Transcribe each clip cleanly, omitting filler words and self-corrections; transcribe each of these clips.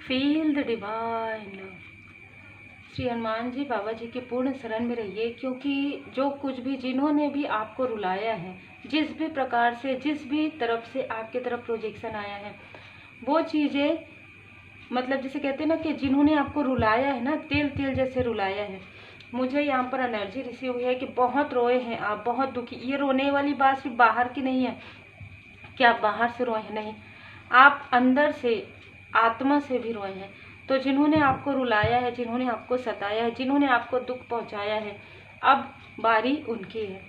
Feel the divine love. Shri Hanuman ji Baba ji के पूर्ण शरण में रहिए, क्योंकि जो कुछ भी जिन्होंने भी आपको रुलाया है, जिस भी प्रकार से जिस भी तरफ से आपके तरफ प्रोजेक्शन आया है, वो चीज़ें मतलब जैसे कहते हैं ना कि जिन्होंने आपको रुलाया है ना, तेल तेल जैसे रुलाया है। मुझे यहाँ पर एनर्जी रिसीव हुई है कि बहुत रोए हैं आप, बहुत दुखी। ये रोने वाली बात सिर्फ बाहर की नहीं है कि आप बाहर से रोए हैं, नहीं, आप अंदर से आत्मा से भी रोए हैं। तो जिन्होंने आपको रुलाया है, जिन्होंने आपको सताया है, जिन्होंने आपको दुख पहुंचाया है, अब बारी उनकी है,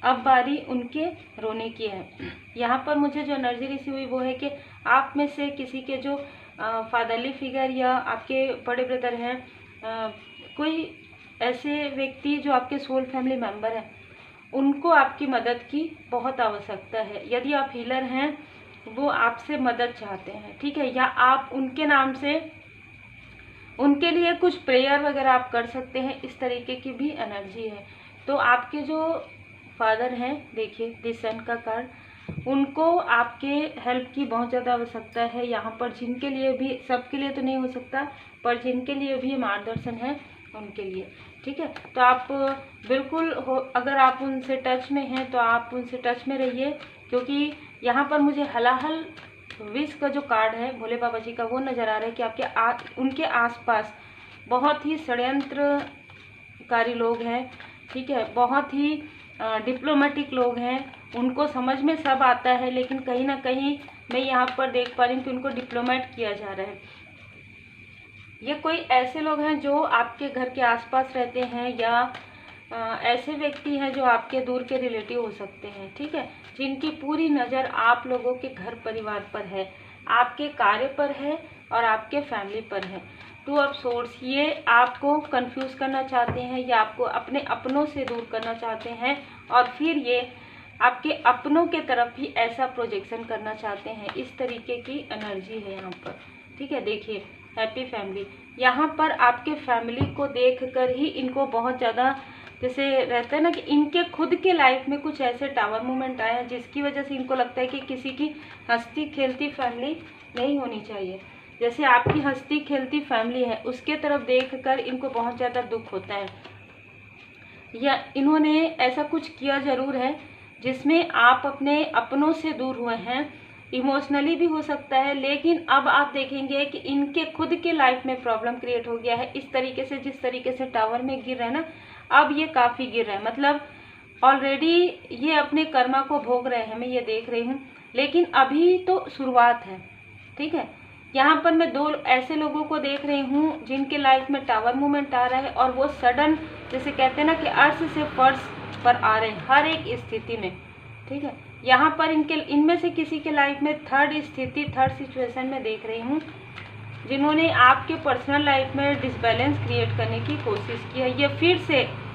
अब बारी उनके रोने की है। यहाँ पर मुझे जो एनर्जी रिसीव हुई वो है कि आप में से किसी के जो फादरली फिगर या आपके बड़े ब्रदर हैं, कोई ऐसे व्यक्ति जो आपके सोल फैमिली मेंबर हैं, उनको आपकी मदद की बहुत आवश्यकता है। यदि आप हीलर हैं, वो आपसे मदद चाहते हैं, ठीक है, या आप उनके नाम से उनके लिए कुछ प्रेयर वगैरह आप कर सकते हैं, इस तरीके की भी एनर्जी है। तो आपके जो फादर हैं, देखिए दिसन का कार्ड, उनको आपके हेल्प की बहुत ज़्यादा आवश्यकता है यहाँ पर। जिनके लिए भी, सबके लिए तो नहीं हो सकता, पर जिनके लिए भी मार्गदर्शन है उनके लिए, ठीक है। तो आप बिल्कुल हो, अगर आप उनसे टच में हैं तो आप उनसे टच में रहिए, क्योंकि यहाँ पर मुझे हलाहल विष का जो कार्ड है भोले बाबा जी का, वो नज़र आ रहा है कि आपके उनके आसपास बहुत ही षड्यंत्रकारी लोग हैं, ठीक है, बहुत ही डिप्लोमेटिक लोग हैं। उनको समझ में सब आता है, लेकिन कहीं ना कहीं मैं यहाँ पर देख पा रही हूँ कि उनको डिप्लोमेट किया जा रहा है। ये कोई ऐसे लोग हैं जो आपके घर के आसपास रहते हैं, या ऐसे व्यक्ति हैं जो आपके दूर के रिलेटिव हो सकते हैं, ठीक है, जिनकी पूरी नज़र आप लोगों के घर परिवार पर है, आपके कार्य पर है और आपके फैमिली पर है। टू ऑफ सोर्स, ये आपको कंफ्यूज करना चाहते हैं या आपको अपने अपनों से दूर करना चाहते हैं, और फिर ये आपके अपनों के तरफ भी ऐसा प्रोजेक्शन करना चाहते हैं। इस तरीके की एनर्जी है यहाँ पर, ठीक है। देखिए हैप्पी फैमिली, यहाँ पर आपके फैमिली को देखकर ही इनको बहुत ज़्यादा, जैसे रहता है ना कि इनके खुद के लाइफ में कुछ ऐसे टावर मूवमेंट आए हैं जिसकी वजह से इनको लगता है कि किसी की हंसती खेलती फैमिली नहीं होनी चाहिए। जैसे आपकी हंसती खेलती फैमिली है, उसके तरफ देखकर इनको बहुत ज़्यादा दुख होता है, या इन्होंने ऐसा कुछ किया ज़रूर है जिसमें आप अपने अपनों से दूर हुए हैं, इमोशनली भी हो सकता है। लेकिन अब आप देखेंगे कि इनके खुद के लाइफ में प्रॉब्लम क्रिएट हो गया है। इस तरीके से, जिस तरीके से टावर में गिर रहा है ना, अब ये काफ़ी गिर रहा है, मतलब ऑलरेडी ये अपने कर्मा को भोग रहे हैं, मैं ये देख रही हूँ। लेकिन अभी तो शुरुआत है, ठीक है। यहाँ पर मैं दो ऐसे लोगों को देख रही हूँ जिनके लाइफ में टावर मूवमेंट आ रहा है, और वो सडन, जैसे कहते हैं ना कि अर्थ से फर्श पर आ रहे हैं हर एक स्थिति में, ठीक है। यहाँ पर इनमें से किसी के लाइफ में थर्ड स्थिति, थर्ड सिचुएशन में देख रही हूँ, जिन्होंने आपके पर्सनल लाइफ में डिसबैलेंस क्रिएट करने की कोशिश की है। ये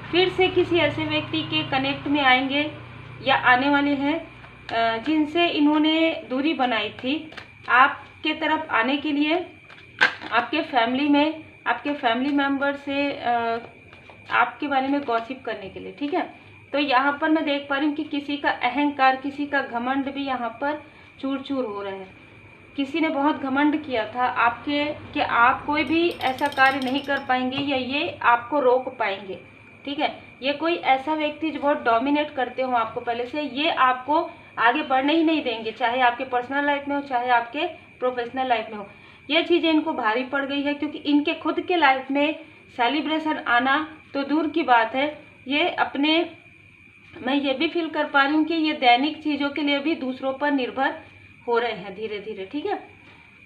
फिर से किसी ऐसे व्यक्ति के कनेक्ट में आएंगे या आने वाले हैं जिनसे इन्होंने दूरी बनाई थी, आपके तरफ आने के लिए, आपके फैमिली में, आपके फैमिली मेम्बर से आपके बारे में गॉसिप करने के लिए, ठीक है। तो यहाँ पर मैं देख पा रही हूँ कि किसी का अहंकार, किसी का घमंड भी यहाँ पर चूर चूर हो रहा है। किसी ने बहुत घमंड किया था आपके कि आप कोई भी ऐसा कार्य नहीं कर पाएंगे या ये आपको रोक पाएंगे, ठीक है। ये कोई ऐसा व्यक्ति जो बहुत डोमिनेट करते हो आपको पहले से, ये आपको आगे बढ़ने ही नहीं देंगे, चाहे आपके पर्सनल लाइफ में हो, चाहे आपके प्रोफेशनल लाइफ में हो। ये चीज़ें इनको भारी पड़ गई है, क्योंकि इनके खुद के लाइफ में सेलिब्रेशन आना तो दूर की बात है, ये अपने, मैं ये भी फील कर पा रही हूँ कि ये दैनिक चीज़ों के लिए भी दूसरों पर निर्भर हो रहे हैं धीरे धीरे, ठीक है।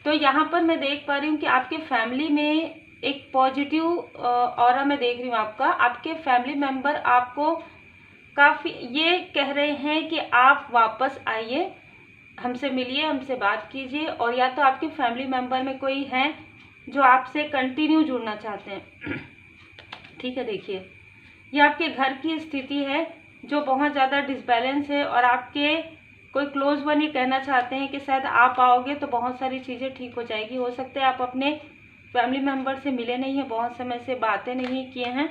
तो यहाँ पर मैं देख पा रही हूँ कि आपके फैमिली में एक पॉजिटिव ऑरा मैं देख रही हूँ आपका। आपके फैमिली मेंबर आपको काफ़ी ये कह रहे हैं कि आप वापस आइए, हमसे मिलिए, हमसे बात कीजिए, और या तो आपके फैमिली मेंबर में कोई है जो आपसे कंटिन्यू जुड़ना चाहते हैं, ठीक है। देखिए ये आपके घर की स्थिति है जो बहुत ज़्यादा डिसबैलेंस है, और आपके कोई क्लोज वन ये कहना चाहते हैं कि शायद आप आओगे तो बहुत सारी चीज़ें ठीक हो जाएगी। हो सकता है आप अपने फैमिली मेम्बर से मिले नहीं हैं, बहुत समय से बातें नहीं किए हैं,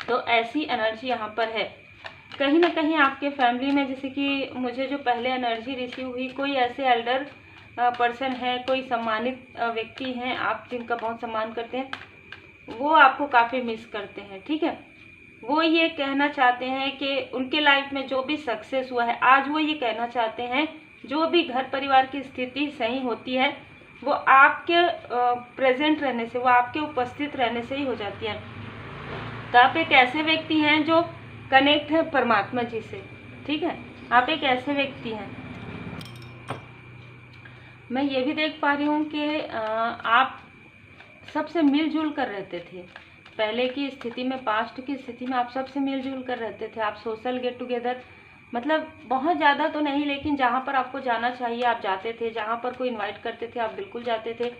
तो ऐसी एनर्जी यहाँ पर है। कहीं ना कहीं आपके फैमिली में, जैसे कि मुझे जो पहले एनर्जी रिसीव हुई, कोई ऐसे एल्डर पर्सन है, कोई सम्मानित व्यक्ति हैं आप जिनका बहुत सम्मान करते हैं, वो आपको काफ़ी मिस करते हैं। ठीक है, वो ये कहना चाहते हैं कि उनके लाइफ में जो भी सक्सेस हुआ है, आज वो ये कहना चाहते हैं जो भी घर परिवार की स्थिति सही होती है वो आपके प्रेजेंट रहने से, वो आपके उपस्थित रहने से ही हो जाती है। तो आप एक ऐसे व्यक्ति हैं जो कनेक्ट है परमात्मा जी से। ठीक है, आप एक ऐसे व्यक्ति हैं। मैं ये भी देख पा रही हूँ कि आप सबसे मिलजुल कर रहते थे पहले की स्थिति में, पास्ट की स्थिति में आप सबसे मिलजुल कर रहते थे। आप सोशल गेट टुगेदर, मतलब बहुत ज़्यादा तो नहीं, लेकिन जहाँ पर आपको जाना चाहिए आप जाते थे, जहाँ पर कोई इनवाइट करते थे आप बिल्कुल जाते थे।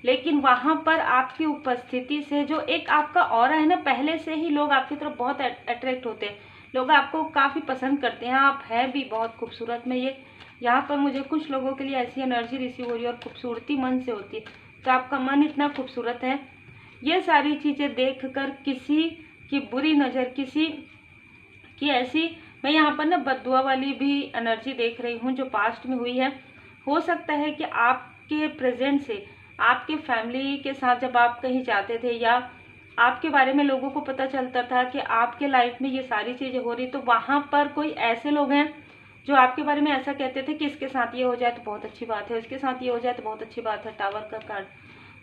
लेकिन वहाँ पर आपकी उपस्थिति से जो एक आपका ऑरा है ना, पहले से ही लोग आपकी तरफ बहुत अट्रैक्ट होते हैं, लोग आपको काफ़ी पसंद करते हैं। आप हैं भी बहुत खूबसूरत। में ये यहाँ पर मुझे कुछ लोगों के लिए ऐसी एनर्जी रिसीव हो रही है और खूबसूरती मन से होती है। तो आपका मन इतना खूबसूरत है, ये सारी चीज़ें देखकर किसी की बुरी नज़र, किसी की ऐसी, मैं यहाँ पर ना बद्दुआ वाली भी एनर्जी देख रही हूँ जो पास्ट में हुई है। हो सकता है कि आपके प्रेजेंट से, आपके फैमिली के साथ जब आप कहीं जाते थे या आपके बारे में लोगों को पता चलता था कि आपके लाइफ में ये सारी चीज़ें हो रही, तो वहाँ पर कोई ऐसे लोग हैं जो आपके बारे में ऐसा कहते थे कि इसके साथ ये हो जाए तो बहुत अच्छी बात है, इसके साथ ये हो जाए तो बहुत अच्छी बात है, टावर का कार्ड।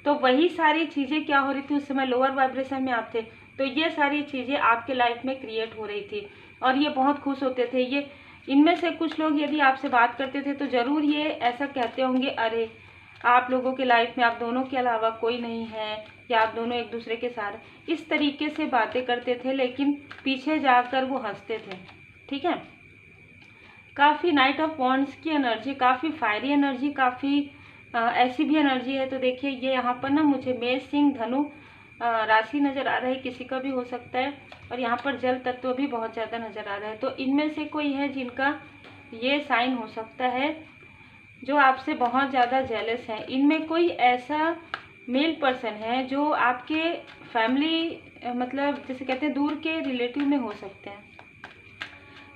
तो वही सारी चीज़ें क्या हो रही थी, उस समय लोअर वाइब्रेशन में आप थे, तो ये सारी चीज़ें आपके लाइफ में क्रिएट हो रही थी और ये बहुत खुश होते थे। ये इनमें से कुछ लोग यदि आपसे बात करते थे तो ज़रूर ये ऐसा कहते होंगे, अरे आप लोगों के लाइफ में आप दोनों के अलावा कोई नहीं है, या आप दोनों एक दूसरे के साथ, इस तरीके से बातें करते थे, लेकिन पीछे जाकर वो हंसते थे। ठीक है, काफ़ी नाइट ऑफ वॉन्ड्स की एनर्जी, काफ़ी फायरी एनर्जी, काफ़ी ऐसी भी एनर्जी है। तो देखिए ये यहाँ पर ना मुझे मेष, सिंह, धनु राशि नज़र आ रहा है, किसी का भी हो सकता है, और यहाँ पर जल तत्व भी बहुत ज़्यादा नज़र आ रहा है। तो इनमें से कोई है जिनका ये साइन हो सकता है जो आपसे बहुत ज़्यादा जेलस है। इनमें कोई ऐसा मेल पर्सन है जो आपके फैमिली, मतलब जैसे कहते हैं दूर के रिलेटिव में हो सकते हैं।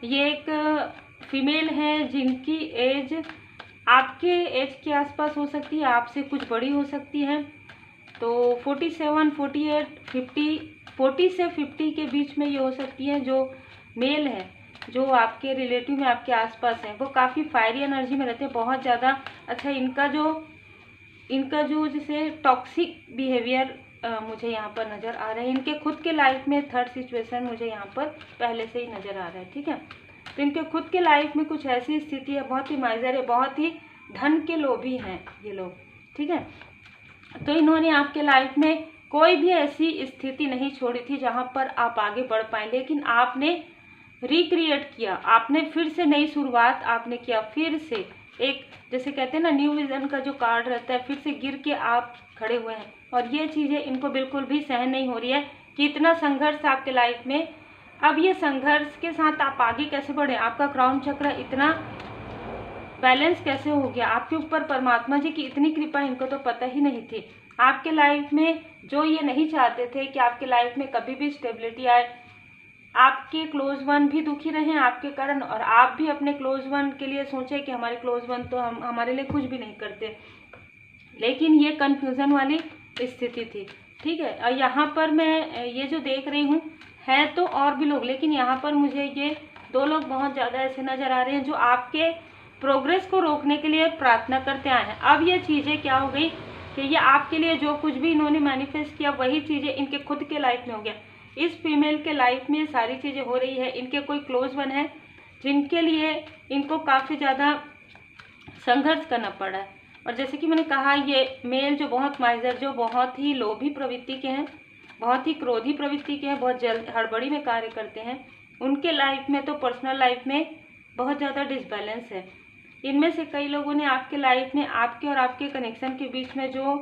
ये एक फीमेल है जिनकी एज आपके एज के आसपास हो सकती है, आपसे कुछ बड़ी हो सकती है। तो 47, 48, 50, 40 से 50 के बीच में ये हो सकती है। जो मेल है जो आपके रिलेटिव में आपके आसपास हैं, वो काफ़ी फायरी एनर्जी में रहते हैं, बहुत ज़्यादा। अच्छा, इनका जो जैसे टॉक्सिक बिहेवियर मुझे यहाँ पर नज़र आ रहा है। इनके खुद के लाइफ में थर्ड सिचुएशन मुझे यहाँ पर पहले से ही नज़र आ रहा है। ठीक है, तो इनके खुद के लाइफ में कुछ ऐसी स्थिति है, बहुत ही माइजर है, बहुत ही धन के लोभी हैं ये लोग। ठीक है, तो इन्होंने आपके लाइफ में कोई भी ऐसी स्थिति नहीं छोड़ी थी जहाँ पर आप आगे बढ़ पाए, लेकिन आपने रिक्रिएट किया, आपने फिर से नई शुरुआत आपने किया, फिर से एक जैसे कहते हैं ना न्यू विजन का जो कार्ड रहता है, फिर से गिर के आप खड़े हुए हैं। और ये चीज़ें इनको बिल्कुल भी सहन नहीं हो रही है कि इतना संघर्ष आपके लाइफ में, अब ये संघर्ष के साथ आप आगे कैसे बढ़े, आपका क्राउन चक्र इतना बैलेंस कैसे हो गया, आपके ऊपर परमात्मा जी की इतनी कृपा इनको तो पता ही नहीं थी। आपके लाइफ में जो ये नहीं चाहते थे कि आपके लाइफ में कभी भी स्टेबिलिटी आए, आपके क्लोज वन भी दुखी रहें आपके कारण, और आप भी अपने क्लोज वन के लिए सोचें कि हमारे क्लोज वन तो हमारे लिए कुछ भी नहीं करते, लेकिन ये कन्फ्यूज़न वाली स्थिति थी। ठीक है, और यहाँ पर मैं ये जो देख रही हूँ है तो और भी लोग, लेकिन यहाँ पर मुझे ये 2 लोग बहुत ज़्यादा ऐसे नज़र आ रहे हैं जो आपके प्रोग्रेस को रोकने के लिए प्रार्थना करते आए हैं। अब ये चीज़ें क्या हो गई कि ये आपके लिए जो कुछ भी इन्होंने मैनिफेस्ट किया वही चीज़ें इनके खुद के लाइफ में हो गया। इस फीमेल के लाइफ में सारी चीज़ें हो रही है। इनके कोई क्लोज वन है जिनके लिए इनको काफ़ी ज़्यादा संघर्ष करना पड़ा है। और जैसे कि मैंने कहा, ये मेल जो बहुत माइजर, जो बहुत ही लोभी प्रवृत्ति के हैं, बहुत ही क्रोधी प्रवृत्ति के हैं, बहुत जल्द हड़बड़ी में कार्य करते हैं, उनके लाइफ में तो पर्सनल लाइफ में बहुत ज़्यादा डिसबैलेंस है। इनमें से कई लोगों ने आपके लाइफ में आपके और आपके कनेक्शन के बीच में जो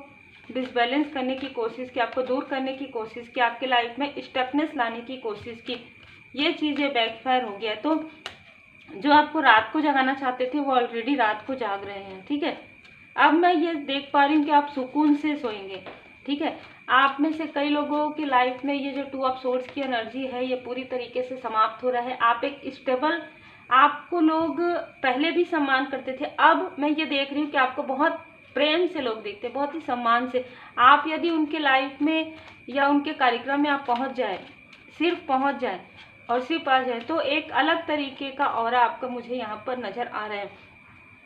डिसबैलेंस करने की कोशिश की, आपको दूर करने की कोशिश की, आपके लाइफ में स्टेपनेस लाने की कोशिश की, ये चीज़ें बैकफायर हो गया। तो जो आपको रात को जगाना चाहते थे वो ऑलरेडी रात को जाग रहे हैं। ठीक है, अब मैं ये देख पा रही हूँ कि आप सुकून से सोएंगे। ठीक है, आप में से कई लोगों की लाइफ में ये जो 2 ऑफ सोर्ड्स की एनर्जी है ये पूरी तरीके से समाप्त हो रहा है। आप एक स्टेबल आपको लोग पहले भी सम्मान करते थे, अब मैं ये देख रही हूँ कि आपको बहुत प्रेम से लोग देखते हैं, बहुत ही सम्मान से। आप यदि उनके लाइफ में या उनके कार्यक्रम में आप पहुँच जाए, सिर्फ पहुँच जाए और सिर्फ आ जाए, तो एक अलग तरीके का ऑरा आपका मुझे यहाँ पर नज़र आ रहा है।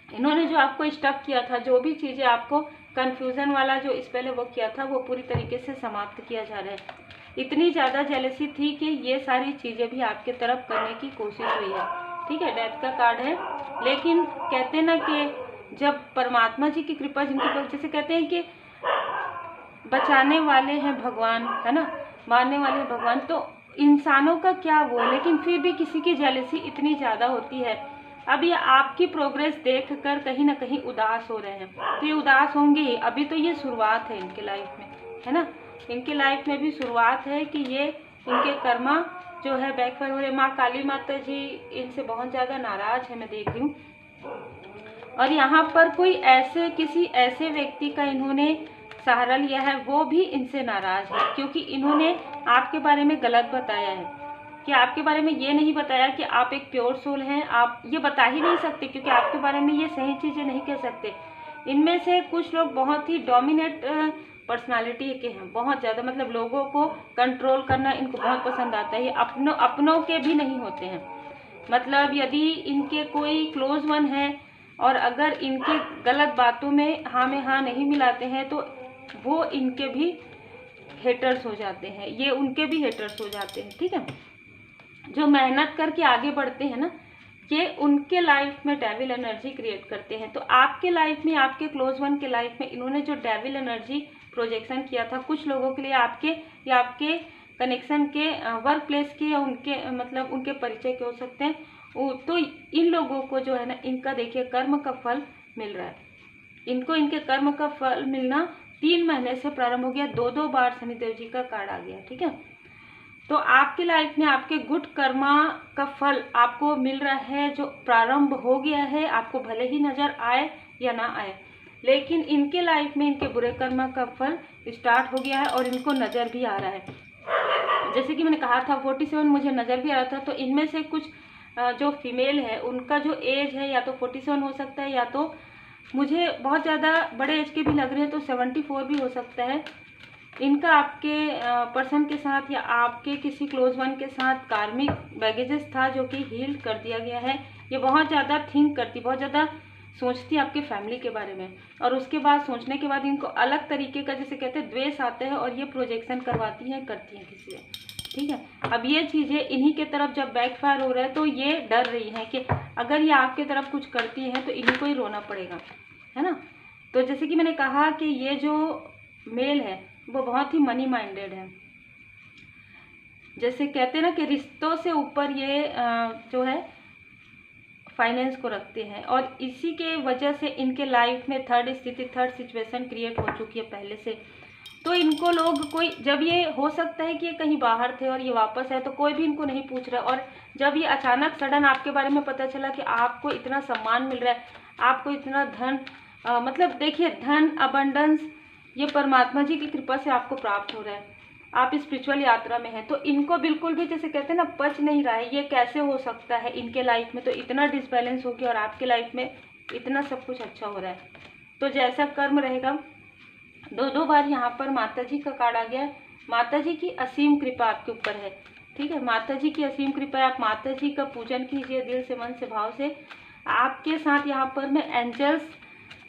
इन्होंने जो आपको स्टक किया था, जो भी चीज़ें आपको कन्फ्यूज़न वाला जो इस पहले वो किया था, वो पूरी तरीके से समाप्त किया जा रहा है। इतनी ज़्यादा जेलसी थी कि ये सारी चीज़ें भी आपके तरफ करने की कोशिश हुई है, ठीक है। डेथ का कार्ड है, लेकिन कहते ना कि जब परमात्मा जी की कृपा जिनके पर, जैसे कहते हैं कि बचाने वाले हैं भगवान, है ना, मारने वाले हैं भगवान, तो इंसानों का क्या वो है, लेकिन फिर भी किसी की जेलसी इतनी ज़्यादा होती है। अब ये आपकी प्रोग्रेस देखकर कहीं ना कहीं उदास हो रहे हैं, तो ये उदास होंगे ही। अभी तो ये शुरुआत है इनके लाइफ में, है ना, इनके लाइफ में भी शुरुआत है कि ये इनके कर्मा जो है बैकफायर हो रहे। माँ काली माता जी इनसे बहुत ज़्यादा नाराज है, मैं देख रही हूँ। और यहाँ पर कोई ऐसे किसी ऐसे व्यक्ति का इन्होंने सहारा लिया है, वो भी इनसे नाराज है, क्योंकि इन्होंने आपके बारे में गलत बताया है, कि आपके बारे में ये नहीं बताया कि आप एक प्योर सोल हैं। आप ये बता ही नहीं सकते, क्योंकि आपके बारे में ये सही चीज़ें नहीं कह सकते। इनमें से कुछ लोग बहुत ही डोमिनेट पर्सनालिटी के हैं, बहुत ज़्यादा, मतलब लोगों को कंट्रोल करना इनको बहुत पसंद आता है। ये अपनों के भी नहीं होते हैं, मतलब यदि इनके कोई क्लोज वन है और अगर इनके गलत बातों में हाँ नहीं मिलाते हैं, तो वो इनके भी हेटर्स हो जाते हैं, ये उनके भी हेटर्स हो जाते हैं, ठीक है। जो मेहनत करके आगे बढ़ते हैं ना, ये उनके लाइफ में डेविल एनर्जी क्रिएट करते हैं। तो आपके लाइफ में, आपके क्लोज वन के लाइफ में इन्होंने जो डेविल एनर्जी प्रोजेक्शन किया था, कुछ लोगों के लिए आपके या आपके कनेक्शन के, वर्क प्लेस के, या उनके मतलब उनके परिचय के हो सकते हैं, तो इन लोगों को जो है ना, इनका देखिए कर्म का फल मिल रहा है। इनको इनके कर्म का फल मिलना 3 महीने से प्रारंभ हो गया, 2 बार शनिदेव जी का कार्ड आ गया, ठीक है। तो आपकी लाइफ में आपके गुड कर्मा का फल आपको मिल रहा है, जो प्रारंभ हो गया है, आपको भले ही नज़र आए या ना आए, लेकिन इनके लाइफ में इनके बुरे कर्मा का फल स्टार्ट हो गया है और इनको नज़र भी आ रहा है। जैसे कि मैंने कहा था 47 मुझे नज़र भी आ रहा था, तो इनमें से कुछ जो फीमेल है उनका जो एज है या तो 47 हो सकता है, या तो मुझे बहुत ज़्यादा बड़े एज के भी लग रहे हैं, तो 74 भी हो सकता है। इनका आपके पर्सन के साथ या आपके किसी क्लोज वन के साथ कार्मिक बैगेजेस था, जो कि हील कर दिया गया है। ये बहुत ज़्यादा थिंक करती, बहुत ज़्यादा सोचती है आपके फैमिली के बारे में, और उसके बाद सोचने के बाद इनको अलग तरीके का, जैसे कहते हैं, द्वेष आता है, और ये प्रोजेक्शन करवाती हैं, करती हैं किसी से, ठीक है। अब ये चीज़ें इन्हीं के तरफ जब बैकफायर हो रहा है, तो ये डर रही हैं कि अगर ये आपके तरफ कुछ करती हैं तो इन्हीं को ही रोना पड़ेगा, है ना। तो जैसे कि मैंने कहा कि ये जो मेल है वो बहुत ही मनी माइंडेड है, जैसे कहते हैं ना कि रिश्तों से ऊपर ये जो है फाइनेंस को रखते हैं, और इसी के वजह से इनके लाइफ में थर्ड स्थिति, थर्ड सिचुएशन क्रिएट हो चुकी है पहले से। तो इनको लोग कोई, जब ये हो सकता है कि ये कहीं बाहर थे और ये वापस है, तो कोई भी इनको नहीं पूछ रहा, और जब ये अचानक सडन आपके बारे में पता चला कि आपको इतना सम्मान मिल रहा है, आपको इतना धन, मतलब देखिए धन अबंडेंस ये परमात्मा जी की कृपा से आपको प्राप्त हो रहा है, आप स्पिरिचुअल यात्रा में हैं, तो इनको बिल्कुल भी, जैसे कहते हैं ना, पच नहीं रहा है, ये कैसे हो सकता है इनके लाइफ में तो इतना डिसबैलेंस हो गया और आपके लाइफ में इतना सब कुछ अच्छा हो रहा है। तो जैसा कर्म रहेगा, 2 बार यहाँ पर माता जी का कार्ड आ गया है। माता जी की असीम कृपा आपके ऊपर है, ठीक है, माता जी की असीम कृपा है। आप माता जी का पूजन कीजिए दिल से, मन से, भाव से। आपके साथ यहाँ पर मैं एंजल्स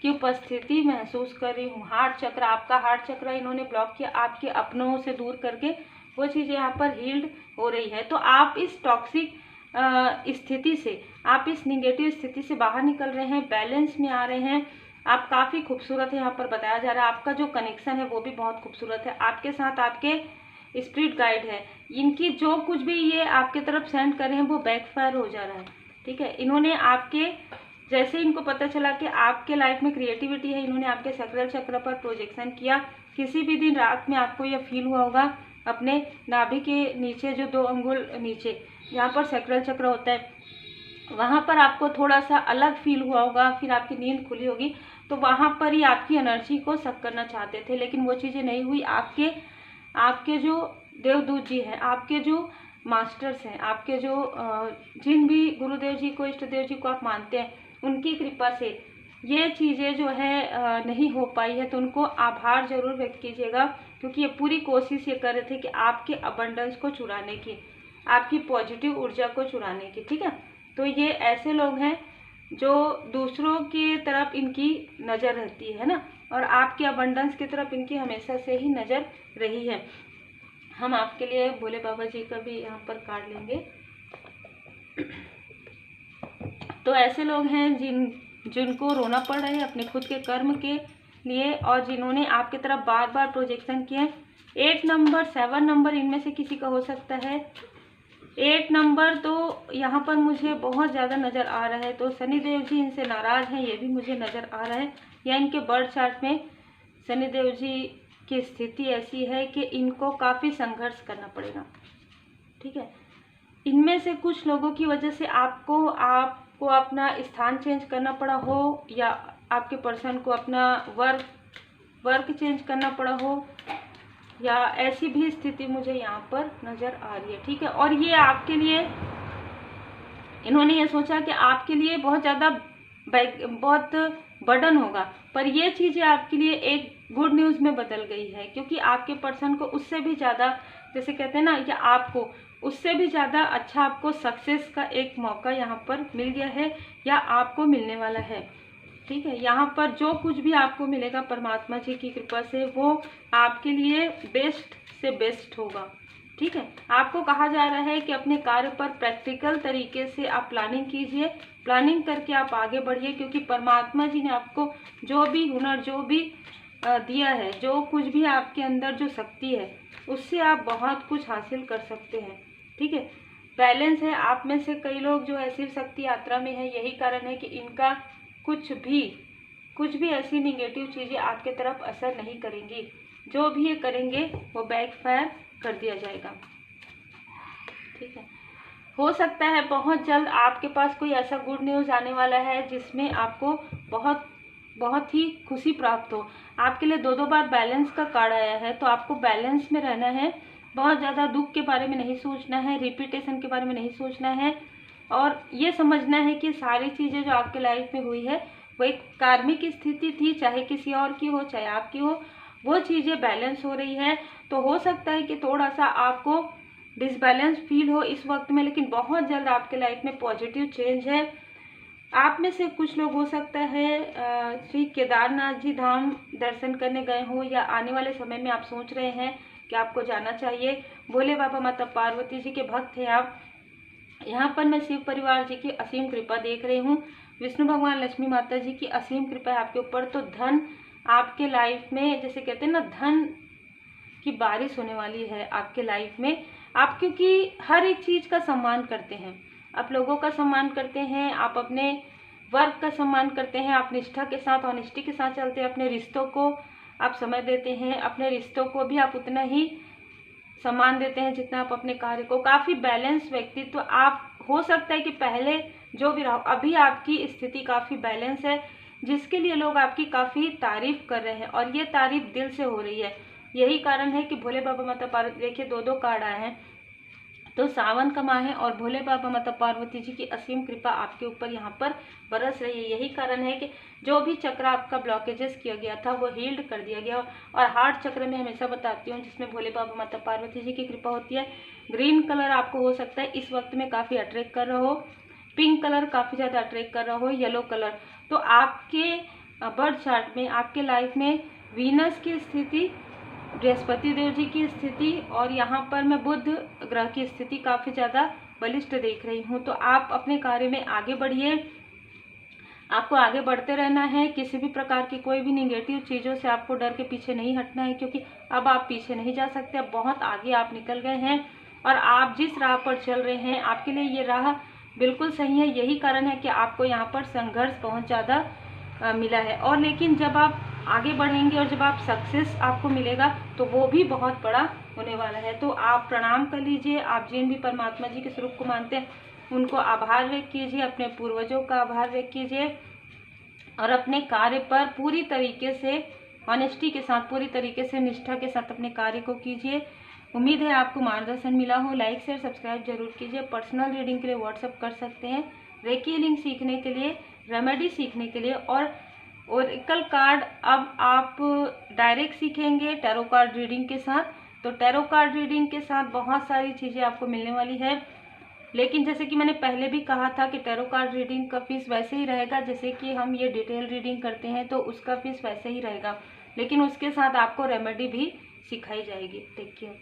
की उपस्थिति महसूस कर रही हूँ। हार्ट चक्र, आपका हार्ट चक्र इन्होंने ब्लॉक किया, आपके अपनों से दूर करके वो चीज़ें यहाँ पर हील्ड हो रही है। तो आप इस टॉक्सिक स्थिति से, आप इस निगेटिव स्थिति से बाहर निकल रहे हैं, बैलेंस में आ रहे हैं। आप काफ़ी खूबसूरत है, यहाँ पर बताया जा रहा है। आपका जो कनेक्शन है वो भी बहुत खूबसूरत है। आपके साथ आपके स्पिरिट गाइड है, इनकी जो कुछ भी ये आपके तरफ सेंड कर रहे हैं वो बैकफायर हो जा रहा है, ठीक है। इन्होंने आपके, जैसे इनको पता चला कि आपके लाइफ में क्रिएटिविटी है, इन्होंने आपके सैक्रल चक्र पर प्रोजेक्शन किया। किसी भी दिन रात में आपको यह फील हुआ होगा, अपने नाभि के नीचे जो 2 अंगुल नीचे जहाँ पर सैक्रल चक्र होता है, वहाँ पर आपको थोड़ा सा अलग फील हुआ होगा, फिर आपकी नींद खुली होगी, तो वहाँ पर ही आपकी एनर्जी को सक करना चाहते थे, लेकिन वो चीज़ें नहीं हुई। आपके जो देवदूत जी हैं, आपके जो मास्टर्स हैं, आपके जो जिन भी गुरुदेव जी को, इष्ट देव जी को आप मानते हैं, उनकी कृपा से ये चीज़ें जो है नहीं हो पाई है, तो उनको आभार जरूर व्यक्त कीजिएगा, क्योंकि ये पूरी कोशिश ये कर रहे थे कि आपके अबंडेंस को चुराने की, आपकी पॉजिटिव ऊर्जा को चुराने की। ठीक है, तो ये ऐसे लोग हैं जो दूसरों की तरफ इनकी नज़र रहती है ना, और आपके अबंडेंस की तरफ इनकी हमेशा से ही नज़र रही है। हम आपके लिए भोले बाबा जी का भी यहाँ पर कार्ड लेंगे। तो ऐसे लोग हैं जिनको रोना पड़ रहा है अपने खुद के कर्म के लिए, और जिन्होंने आपके तरफ बार बार प्रोजेक्शन किए। 8 नंबर, 7 नंबर इनमें से किसी का हो सकता है। 8 नंबर तो यहाँ पर मुझे बहुत ज़्यादा नज़र आ रहा है, तो शनिदेव जी इनसे नाराज़ हैं, ये भी मुझे नज़र आ रहा है, या इनके बर्थ चार्ट में शनिदेव जी की स्थिति ऐसी है कि इनको काफ़ी संघर्ष करना पड़ेगा। ठीक है, इनमें से कुछ लोगों की वजह से आपको अपना स्थान चेंज करना पड़ा हो, या आपके पर्सन को अपना वर्क चेंज करना पड़ा हो, या ऐसी भी स्थिति मुझे यहाँ पर नज़र आ रही है। ठीक है, और ये आपके लिए, इन्होंने ये सोचा कि आपके लिए बहुत बर्डन होगा, पर ये चीज़ें आपके लिए एक गुड न्यूज़ में बदल गई है, क्योंकि आपके पर्सन को उससे भी ज़्यादा, जैसे कहते हैं ना, या आपको उससे भी ज़्यादा अच्छा आपको सक्सेस का एक मौका यहाँ पर मिल गया है, या आपको मिलने वाला है। ठीक है, यहाँ पर जो कुछ भी आपको मिलेगा परमात्मा जी की कृपा से, वो आपके लिए बेस्ट से बेस्ट होगा। ठीक है, आपको कहा जा रहा है कि अपने कार्य पर प्रैक्टिकल तरीके से आप प्लानिंग कीजिए, प्लानिंग करके आप आगे बढ़िए, क्योंकि परमात्मा जी ने आपको जो भी हुनर, जो भी दिया है, जो कुछ भी आपके अंदर जो शक्ति है, उससे आप बहुत कुछ हासिल कर सकते हैं। ठीक है, बैलेंस है। आप में से कई लोग जो है शिव शक्ति यात्रा में है, यही कारण है कि इनका कुछ भी ऐसी निगेटिव चीज़ें आपके तरफ असर नहीं करेंगी। जो भी ये करेंगे वो बैकफायर कर दिया जाएगा। ठीक है, हो सकता है बहुत जल्द आपके पास कोई ऐसा गुड न्यूज़ आने वाला है जिसमें आपको बहुत ही खुशी प्राप्त हो। आपके लिए 2 बार बैलेंस का कार्ड आया है, तो आपको बैलेंस में रहना है, बहुत ज़्यादा दुख के बारे में नहीं सोचना है, रिपीटेशन के बारे में नहीं सोचना है, और ये समझना है कि सारी चीज़ें जो आपके लाइफ में हुई है वो एक कार्मिक स्थिति थी, चाहे किसी और की हो चाहे आपकी हो, वो चीज़ें बैलेंस हो रही है। तो हो सकता है कि थोड़ा सा आपको डिसबैलेंस फील हो इस वक्त में, लेकिन बहुत जल्द आपके लाइफ में पॉजिटिव चेंज है। आप में से कुछ लोग हो सकता है श्री केदारनाथ जी धाम दर्शन करने गए हों, या आने वाले समय में आप सोच रहे हैं कि आपको जाना चाहिए। भोले बाबा माता पार्वती जी के भक्त हैं आप। यहाँ पर मैं शिव परिवार जी की असीम कृपा देख रही हूँ, विष्णु भगवान, लक्ष्मी माता जी की असीम कृपा है आपके ऊपर। तो धन आपके लाइफ में, जैसे कहते हैं ना, धन की बारिश होने वाली है आपके लाइफ में। आप क्योंकि हर एक चीज़ का सम्मान करते हैं, आप लोगों का सम्मान करते हैं, आप अपने वर्क का सम्मान करते हैं, आप निष्ठा के साथ, ऑनेस्टी के साथ चलते हैं, अपने रिश्तों को आप समय देते हैं, अपने रिश्तों को भी आप उतना ही सम्मान देते हैं जितना आप अपने कार्य को। काफ़ी बैलेंस व्यक्तित्व तो आप, हो सकता है कि पहले जो भी रहो, अभी आपकी स्थिति काफ़ी बैलेंस है, जिसके लिए लोग आपकी काफ़ी तारीफ कर रहे हैं, और ये तारीफ दिल से हो रही है। यही कारण है कि भोले बाबा माता पार्वती, देखिए 2 कार्ड आए हैं, तो सावन का माह है और भोले बाबा माता पार्वती जी की असीम कृपा आपके ऊपर यहाँ पर बरस रही है। यही कारण है कि जो भी चक्र आपका ब्लॉकेजेस किया गया था वो हील्ड कर दिया गया। और हार्ट चक्र में हमेशा बताती हूँ, जिसमें भोले बाबा माता पार्वती जी की कृपा होती है। ग्रीन कलर आपको हो सकता है इस वक्त में काफ़ी अट्रैक्ट कर रहा हो, पिंक कलर काफ़ी ज़्यादा अट्रैक्ट कर रहा हो, येलो कलर। तो आपके बर्थ चार्ट में, आपके लाइफ में वीनस की स्थिति, बृहस्पति देव जी की स्थिति, और यहाँ पर मैं बुध ग्रह की स्थिति काफ़ी ज़्यादा बलिष्ठ देख रही हूँ। तो आप अपने कार्य में आगे बढ़िए, आपको आगे बढ़ते रहना है। किसी भी प्रकार की कोई भी निगेटिव चीज़ों से आपको डर के पीछे नहीं हटना है, क्योंकि अब आप पीछे नहीं जा सकते, अब बहुत आगे आप निकल गए हैं, और आप जिस राह पर चल रहे हैं आपके लिए ये राह बिल्कुल सही है। यही कारण है कि आपको यहाँ पर संघर्ष बहुत ज़्यादा मिला है, और लेकिन जब आप आगे बढ़ेंगे और जब आप सक्सेस आपको मिलेगा तो वो भी बहुत बड़ा होने वाला है। तो आप प्रणाम कर लीजिए, आप जिन भी परमात्मा जी के स्वरूप को मानते हैं उनको आभार व्यक्त कीजिए, अपने पूर्वजों का आभार व्यक्त कीजिए, और अपने कार्य पर पूरी तरीके से ऑनेस्टी के साथ, पूरी तरीके से निष्ठा के साथ अपने कार्य को कीजिए। उम्मीद है आपको मार्गदर्शन मिला हो। लाइक शेयर सब्सक्राइब जरूर कीजिए। पर्सनल रीडिंग के लिए व्हाट्सअप कर सकते हैं, रेकी हीलिंग सीखने के लिए, रेमेडी सीखने के लिए और ओरेकल कार्ड अब आप डायरेक्ट सीखेंगे टैरो कार्ड रीडिंग के साथ। तो टैरो कार्ड रीडिंग के साथ बहुत सारी चीज़ें आपको मिलने वाली है, लेकिन जैसे कि मैंने पहले भी कहा था कि टैरो कार्ड रीडिंग का फीस वैसे ही रहेगा जैसे कि हम ये डिटेल रीडिंग करते हैं, तो उसका फीस वैसे ही रहेगा, लेकिन उसके साथ आपको रेमेडी भी सिखाई जाएगी। Take care.